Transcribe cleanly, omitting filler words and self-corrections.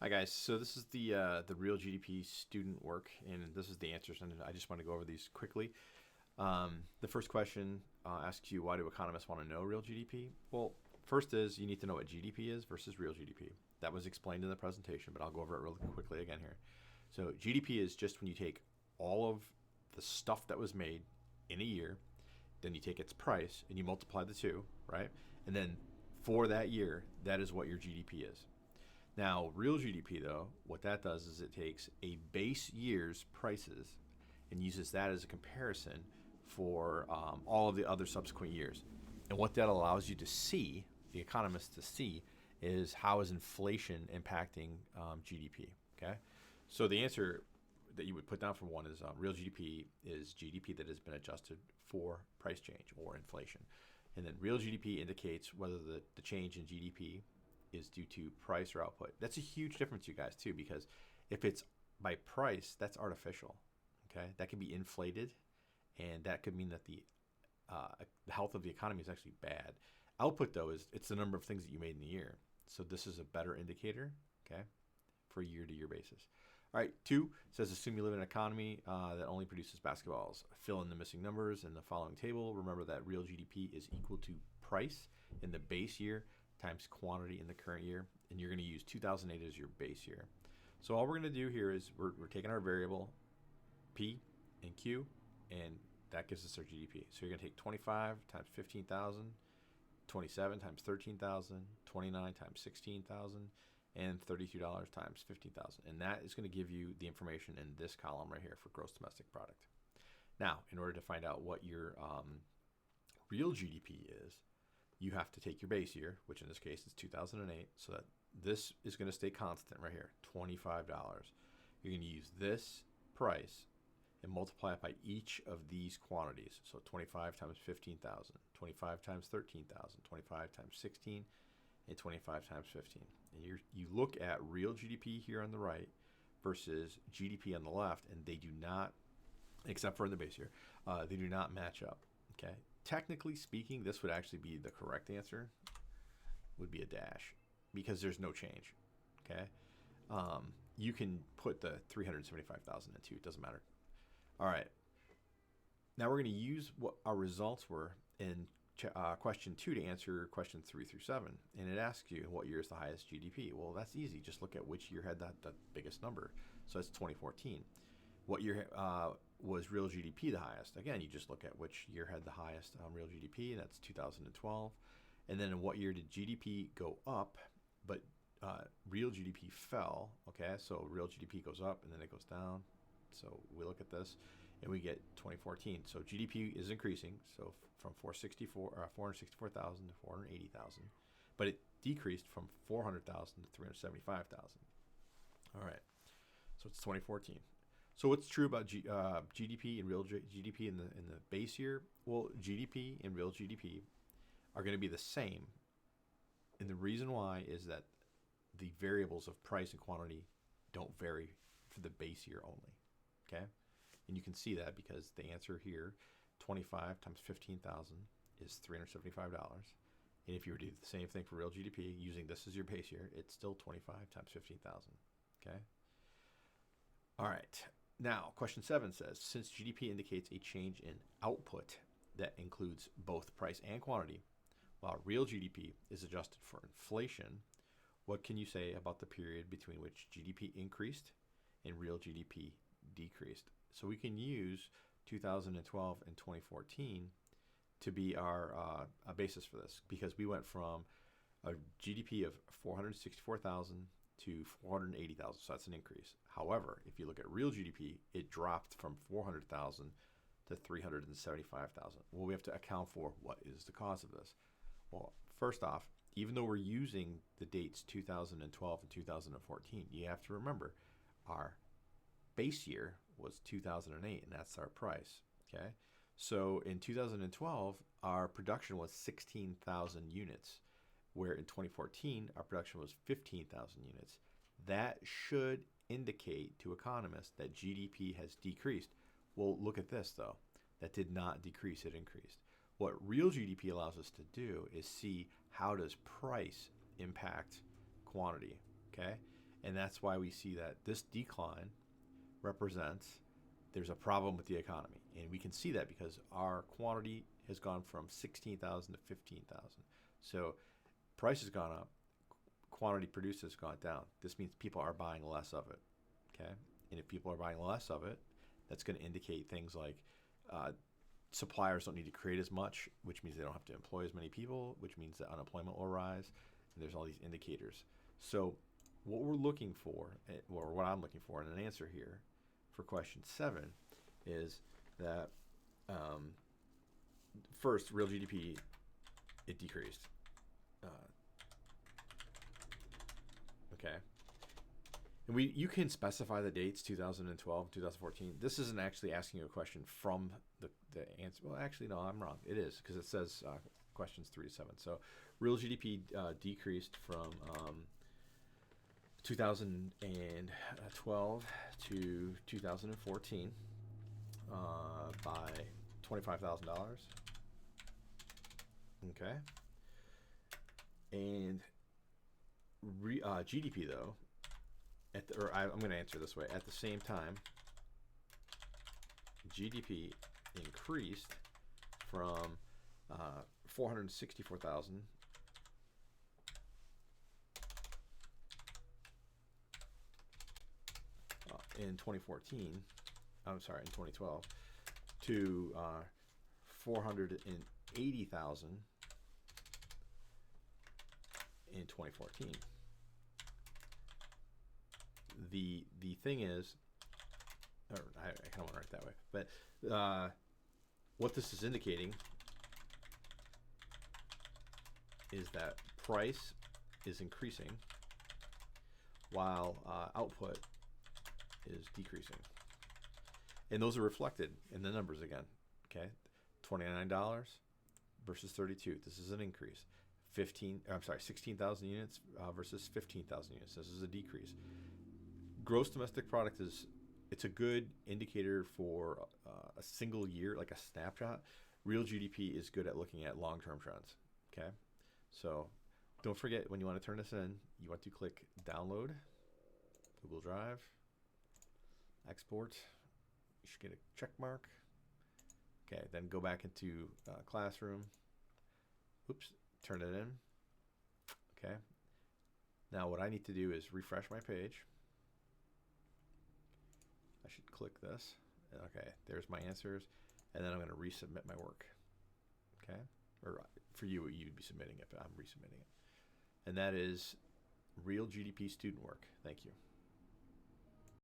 Hi guys, so this is the real GDP student work, and this is the answers, and I just want to go over these quickly. The first question asks you, why do economists want to know real GDP? Well, first is you need to know what GDP is versus real GDP. That was explained in the presentation, but I'll go over it really quickly again here. So GDP is just when you take all of the stuff that was made in a year, then you take its price and you multiply the two, right? And then for that year, that is what your GDP is. Now, real GDP, though, what that does is it takes a base year's prices and uses that as a comparison for all of the other subsequent years. And what that allows you to see, the economists to see, is how is inflation impacting GDP. Okay, so the answer that you would put down for one is real GDP is GDP that has been adjusted for price change or inflation. And then real GDP indicates whether the change in GDP is due to price or output. That's a huge difference, you guys, too, because if it's by price, that's artificial. Okay, that can be inflated, and that could mean that the health of the economy is actually bad. Output, though, is it's the number of things that you made in the year. So this is a better indicator, okay, for a year-to-year basis. All right, 2 says assume you live in an economy that only produces basketballs. Fill in the missing numbers in the following table. Remember that real GDP is equal to price in the base year times quantity in the current year, and you're going to use 2008 as your base year. So all we're going to do here is we're taking our variable P and Q, and that gives us our GDP. So you're going to take 25 times 15,000, 27 times 13,000, 29 times 16,000, and $32 times 15,000. And that is going to give you the information in this column right here for gross domestic product. Now, in order to find out what your real GDP is, you have to take your base year, which in this case is 2008, so that this is going to stay constant right here, $25. You're going to use this price and multiply it by each of these quantities. So 25 times 15,000, 25 times 13,000, 25 times 16, and 25 times 15. And you look at real GDP here on the right versus GDP on the left, and they do not, except for in the base year, they do not match up. Okay. Technically speaking, this would actually be the correct answer, would be a dash, because there's no change, okay? You can put the 375,000 in too, it doesn't matter. All right, now we're gonna use what our results were in question 2 to answer question 3 through 7, and it asks you what year is the highest GDP. Well, that's easy, just look at which year had the biggest number, so that's 2014. What year was real GDP the highest? Again, you just look at which year had the highest real GDP, and that's 2012. And then in what year did GDP go up, but real GDP fell? Okay, so real GDP goes up and then it goes down. So we look at this and we get 2014. So GDP is increasing, so from 464,000 to 480,000, but it decreased from 400,000 to 375,000. All right, so it's 2014. So what's true about GDP and real GDP in the base year? Well, GDP and real GDP are going to be the same, and the reason why is that the variables of price and quantity don't vary for the base year only. Okay, and you can see that because the answer here, 25 times 15,000 is $375, and if you were to do the same thing for real GDP using this as your base year, it's still 25 times 15,000. Okay. All right. Now, question 7 says, since GDP indicates a change in output that includes both price and quantity, while real GDP is adjusted for inflation, what can you say about the period between which GDP increased and real GDP decreased? So we can use 2012 and 2014 to be our a basis for this, because we went from a GDP of 464,000 to 480,000, so that's an increase. However, if you look at real GDP, it dropped from 400,000 to 375,000. Well, we have to account for what is the cause of this. Well, first off, even though we're using the dates 2012 and 2014, you have to remember our base year was 2008, and that's our price, okay? So in 2012, our production was 16,000 units, where in 2014, our production was 15,000 units. That should indicate to economists that GDP has decreased. Well, look at this, though. That did not decrease, it increased. What real GDP allows us to do is see how does price impact quantity, okay? And that's why we see that this decline represents there's a problem with the economy. And we can see that because our quantity has gone from 16,000 to 15,000. So price has gone up, quantity produced has gone down. This means people are buying less of it. Okay? And if people are buying less of it, that's going to indicate things like suppliers don't need to create as much, which means they don't have to employ as many people, which means that unemployment will rise. And there's all these indicators. So what we're looking for, or what I'm looking for in an answer here for question 7 is that first, real GDP, it decreased. Okay. And you can specify the dates, 2012, 2014. This isn't actually asking you a question from the answer. Well, actually, no, I'm wrong. It is, because it says questions 3 to 7. So real GDP decreased from 2012 to 2014 by $25,000. Okay. And GDP, though, I'm going to answer this way. At the same time, GDP increased from 464,000 in 2014. I'm sorry, in 2012 to 480,000 in 2014. The thing is, or I kind of want to write it that way, but what this is indicating is that price is increasing while output is decreasing. And those are reflected in the numbers again. Okay, $29 versus 32. This is an increase. 16,000 units versus 15,000 units. This is a decrease. Gross domestic product it's a good indicator for a single year, like a snapshot. Real GDP is good at looking at long-term trends. Okay, so don't forget, when you want to turn this in, you want to click download, Google Drive, export. You should get a check mark. Okay, then go back into Classroom. Oops, turn it in. Okay. Now what I need to do is refresh my page. I should click this. Okay, there's my answers. And then I'm going to resubmit my work. Okay? Or for you, you'd be submitting it, but I'm resubmitting it. And that is real GDP student work. Thank you.